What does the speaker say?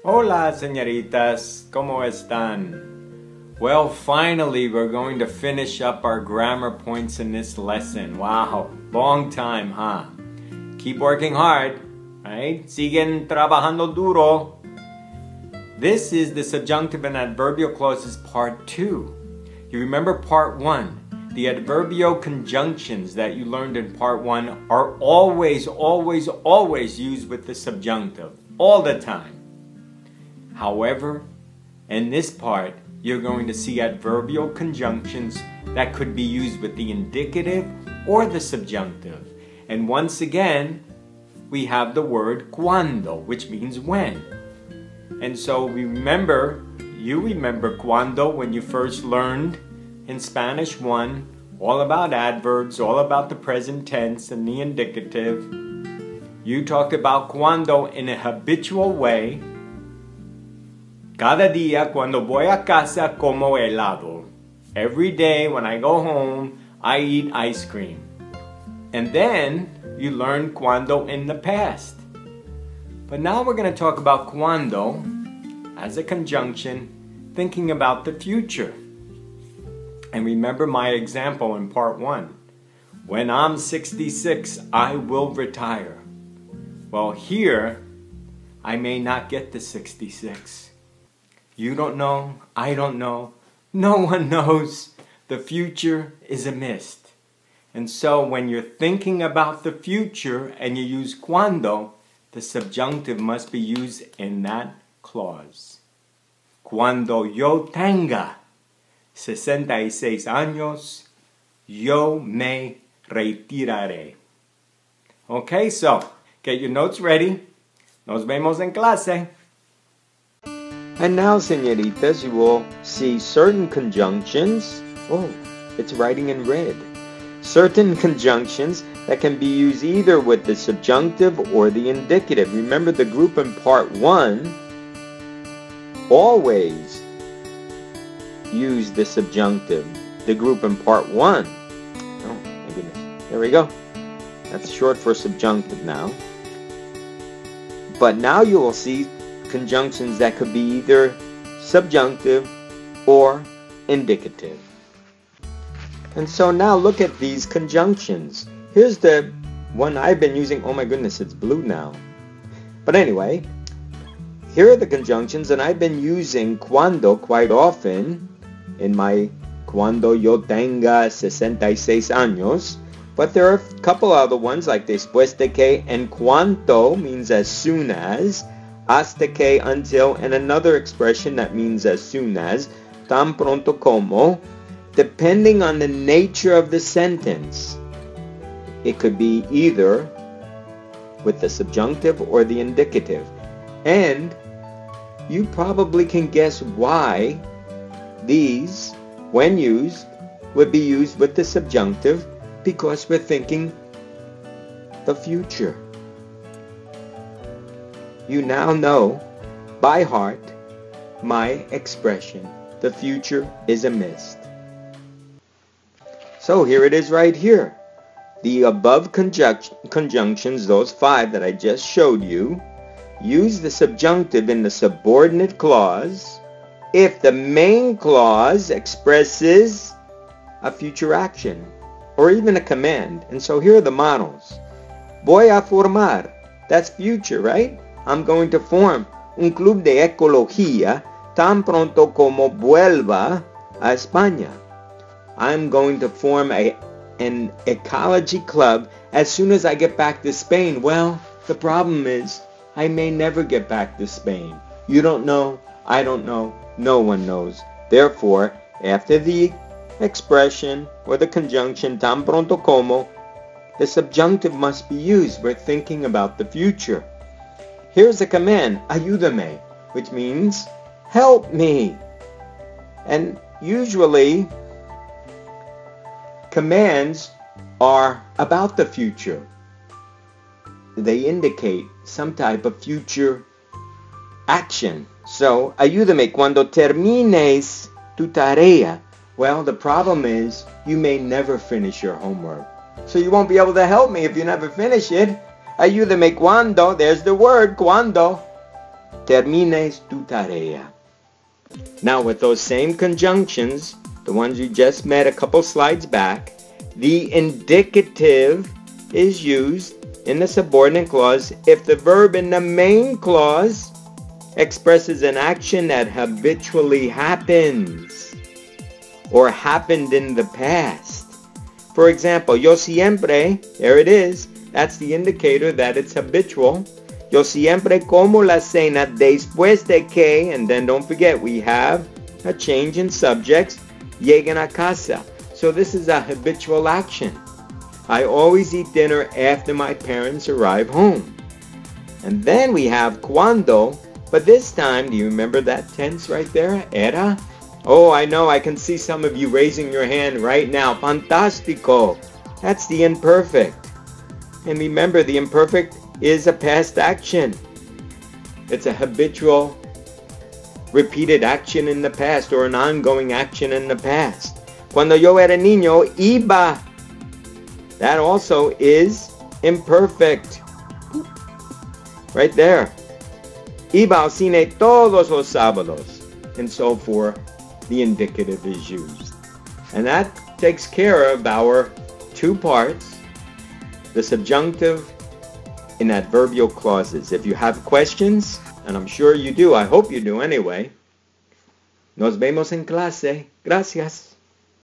Hola, señoritas. ¿Cómo están? Well, finally, we're going to finish up our grammar points in this lesson. Wow, long time, huh? Keep working hard, right? Siguen trabajando duro. This is the subjunctive and adverbial clauses part 2. You remember part 1. The adverbial conjunctions that you learned in part 1 are always used with the subjunctive, all the time. However, in this part, you're going to see adverbial conjunctions that could be used with the indicative or the subjunctive. And once again, we have the word cuando, which means when. And so you remember cuando when you first learned in Spanish 1, all about adverbs, all about the present tense and the indicative. You talked about cuando in a habitual way. Cada día cuando voy a casa como helado. Every day when I go home, I eat ice cream. And then you learn cuando in the past. But now we're going to talk about cuando as a conjunction, thinking about the future. And remember my example in part 1. When I'm 66, I will retire. Well, here, I may not get to 66. You don't know, I don't know, no one knows. The future is a mist. And so when you're thinking about the future and you use cuando, the subjunctive must be used in that clause. Cuando yo tenga 66 años, yo me retiraré. Okay, so get your notes ready. Nos vemos en clase. And now, señoritas, you will see certain conjunctions. Oh, it's writing in red. Certain conjunctions that can be used either with the subjunctive or the indicative. Remember the group in part 1 always use the subjunctive. The group in part 1. Oh, my goodness. There we go. That's short for subjunctive now. But now you will see conjunctions that could be either subjunctive or indicative. And so now look at these conjunctions. Here's the one I've been using. Oh my goodness, it's blue now. But anyway, here are the conjunctions, and I've been using cuando quite often in my cuando yo tenga 66 años. But there are a couple other ones like después de que and cuanto means as soon as, hasta que, until, and another expression that means as soon as, tan pronto como, depending on the nature of the sentence. It could be either with the subjunctive or the indicative. And you probably can guess why these, when used, would be used with the subjunctive, because we're thinking the future. You now know by heart my expression, the future is a mist. So here it is right here. The above conjunctions, those 5 that I just showed you, use the subjunctive in the subordinate clause if the main clause expresses a future action or even a command. And so here are the models. Voy a formar. That's future, right? I'm going to form un club de ecología tan pronto como vuelva a España. I'm going to form an ecology club as soon as I get back to Spain. Well, the problem is I may never get back to Spain. You don't know, I don't know, no one knows. Therefore, after the expression or the conjunction tan pronto como, the subjunctive must be used. We're thinking about the future. Here's a command, ayúdame, which means help me. And usually, commands are about the future. They indicate some type of future action. So, ayúdame cuando termines tu tarea. Well, the problem is you may never finish your homework. So you won't be able to help me if you never finish it. Ayúdame cuando, there's the word, cuando. termines tu tarea. Now with those same conjunctions, the ones you just met a couple slides back, the indicative is used in the subordinate clause if the verb in the main clause expresses an action that habitually happens or happened in the past. For example, yo siempre, there it is, that's the indicator that it's habitual. Yo siempre como la cena después de que, and then don't forget we have a change in subjects, lleguen a casa. So this is a habitual action. I always eat dinner after my parents arrive home. And then we have cuando, but this time, do you remember that tense right there? Era? Oh, I know, I can see some of you raising your hand right now. Fantastico. That's the imperfect. And remember, the imperfect is a past action. It's a habitual, repeated action in the past or an ongoing action in the past. Cuando yo era niño, iba. That also is imperfect. Right there. Iba al cine todos los sábados. And so forth. The indicative is used. And that takes care of our two parts. The subjunctive and adverbial clauses. If you have questions, and I'm sure you do, I hope you do anyway. Nos vemos en clase. Gracias.